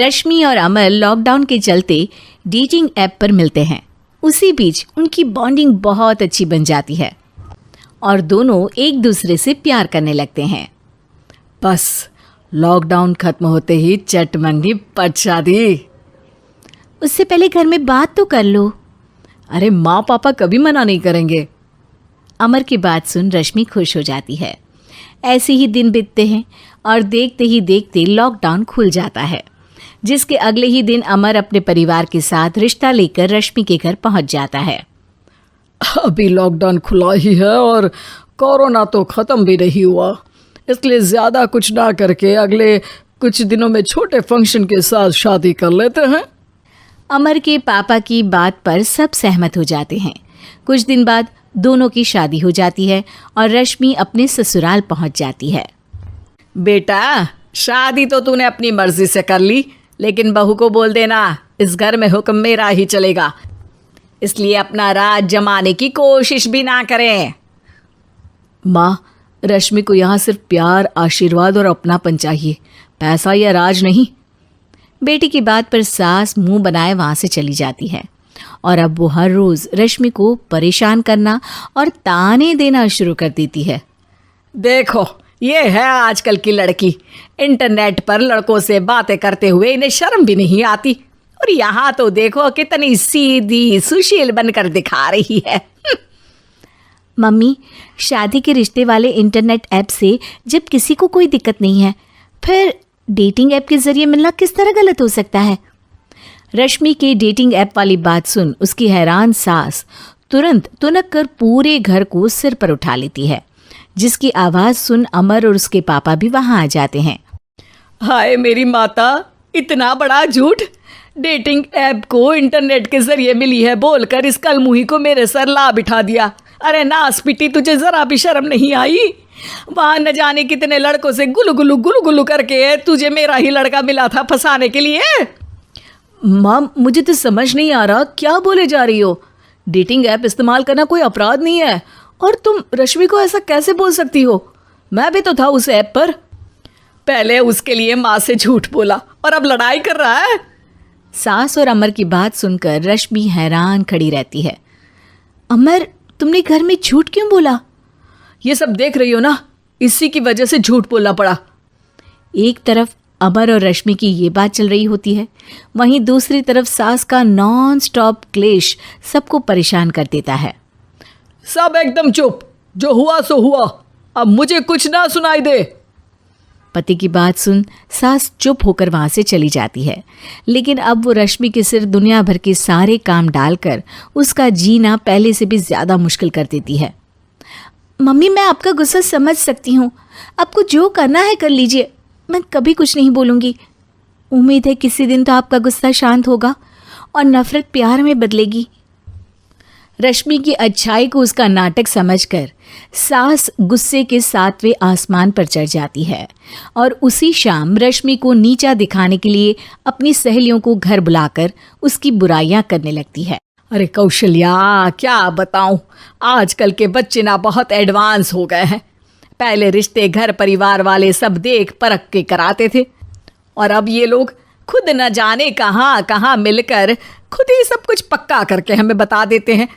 रश्मि और अमर लॉकडाउन के चलते डेटिंग ऐप पर मिलते हैं। उसी बीच उनकी बॉन्डिंग बहुत अच्छी बन जाती है और दोनों एक दूसरे से प्यार करने लगते हैं। बस लॉकडाउन खत्म होते ही चट मंगनी पट शादी। उससे पहले घर में बात तो कर लो। अरे माँ पापा कभी मना नहीं करेंगे। अमर की बात सुन रश्मि खुश हो जाती है। ऐसे ही दिन बीतते हैं और देखते ही देखते लॉकडाउन खुल जाता है, जिसके अगले ही दिन अमर अपने परिवार के साथ रिश्ता लेकर रश्मि के घर पहुंच जाता है। अभी लॉकडाउन खुला ही है और कोरोना तो ख़त्म भी नहीं हुआ, इसलिए ज़्यादा कुछ ना करके अगले कुछ दिनों में छोटे फंक्शन के साथ शादी कर लेते हैं। अमर के पापा की बात पर सब सहमत हो जाते हैं। कुछ दिन बाद दोनों की शादी हो जाती है और रश्मि अपने ससुराल पहुंच जाती है। बेटा, शादी तो तूने अपनी मर्जी से कर ली, लेकिन बहू को बोल देना इस घर में हुक्म मेरा ही चलेगा, इसलिए अपना राज जमाने की कोशिश भी ना करें। माँ, रश्मि को यहाँ सिर्फ प्यार, आशीर्वाद और अपनापन चाहिए, पैसा या राज नहीं। बेटी की बात पर सास मुंह बनाए वहां से चली जाती है और अब वो हर रोज रश्मि को परेशान करना और ताने देना शुरू कर देती है। देखो, ये है आजकल की लड़की, इंटरनेट पर लड़कों से बातें करते हुए इन्हें शर्म भी नहीं आती, और यहाँ तो देखो कितनी सीधी सुशील बनकर दिखा रही है। मम्मी, शादी के रिश्ते वाले इंटरनेट ऐप से जब किसी को कोई दिक्कत नहीं है, फिर डेटिंग ऐप के जरिए मिलना किस तरह गलत हो सकता है? रश्मि के डेटिंग ऐप वाली बात सुन उसकी हैरान सास तुरंत तुनक कर पूरे घर को सिर पर उठा लेती है, जिसकी आवाज़ सुन अमर और उसके पापा भी वहाँ आ जाते हैं। हाय मेरी माता, इतना बड़ा झूठ! डेटिंग ऐप को इंटरनेट के जरिए मिली है बोलकर इस कलमुही को मेरे सर ला बिठा दिया। अरे नास पिटी, तुझे जरा भी शर्म नहीं आई? वहाँ न जाने कितने लड़कों से गुलू गुलू करके तुझे मेरा ही लड़का मिला था फंसाने के लिए। माँ, मुझे तो समझ नहीं आ रहा क्या बोले जा रही हो। डेटिंग ऐप इस्तेमाल करना कोई अपराध नहीं है, और तुम रश्मि को ऐसा कैसे बोल सकती हो? मैं भी तो था उस ऐप पर। पहले उसके लिए माँ से झूठ बोला और अब लड़ाई कर रहा है। सास और अमर की बात सुनकर रश्मि हैरान खड़ी रहती है। अमर, तुमने घर में झूठ क्यों बोला? ये सब देख रही हो ना, इसी की वजह से झूठ बोलना पड़ा। एक तरफ अमर और रश्मि की ये बात चल रही होती है, वहीं दूसरी तरफ सास का नॉन स्टॉप क्लेश सबको परेशान कर देता है। सब एकदम चुप, जो हुआ सो हुआ, अब मुझे कुछ ना सुनाई दे। पति की बात सुन सास चुप होकर वहां से चली जाती है, लेकिन अब वो रश्मि के सिर दुनिया भर के सारे काम डालकर उसका जीना पहले से भी ज़्यादा मुश्किल कर देती है। मम्मी, मैं आपका गुस्सा समझ सकती हूँ, आपको जो करना है कर लीजिए, मैं कभी कुछ नहीं बोलूँगी। उम्मीद है किसी दिन तो आपका गुस्सा शांत होगा और नफरत प्यार में बदलेगी। रश्मि की अच्छाई को उसका नाटक समझकर सास गुस्से के 7वें आसमान पर चढ़ जाती है और उसी शाम रश्मि को नीचा दिखाने के लिए अपनी सहेलियों को घर बुलाकर उसकी बुराइयां करने लगती है। अरे कौशल्या, क्या बताऊं, आजकल के बच्चे ना बहुत एडवांस हो गए हैं। पहले रिश्ते घर परिवार वाले सब देख परख के कराते थे, और अब ये लोग खुद न जाने कहाँ कहाँ मिलकर खुद ही सब कुछ पक्का करके हमें बता देते हैं।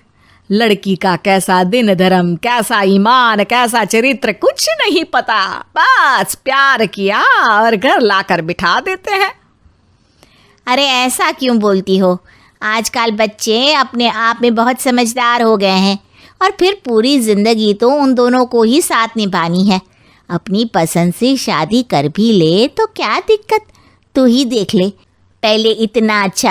लड़की का कैसा दिन धर्म, कैसा ईमान, कैसा चरित्र कुछ नहीं पता, बस प्यार किया और घर लाकर बिठा देते हैं। अरे ऐसा क्यों बोलती हो? आजकल बच्चे अपने आप में बहुत समझदार हो गए हैं, और फिर पूरी ज़िंदगी तो उन दोनों को ही साथ निभानी है। अपनी पसंद से शादी कर भी ले तो क्या दिक्कत? तू ही देख ले, पहले इतना अच्छा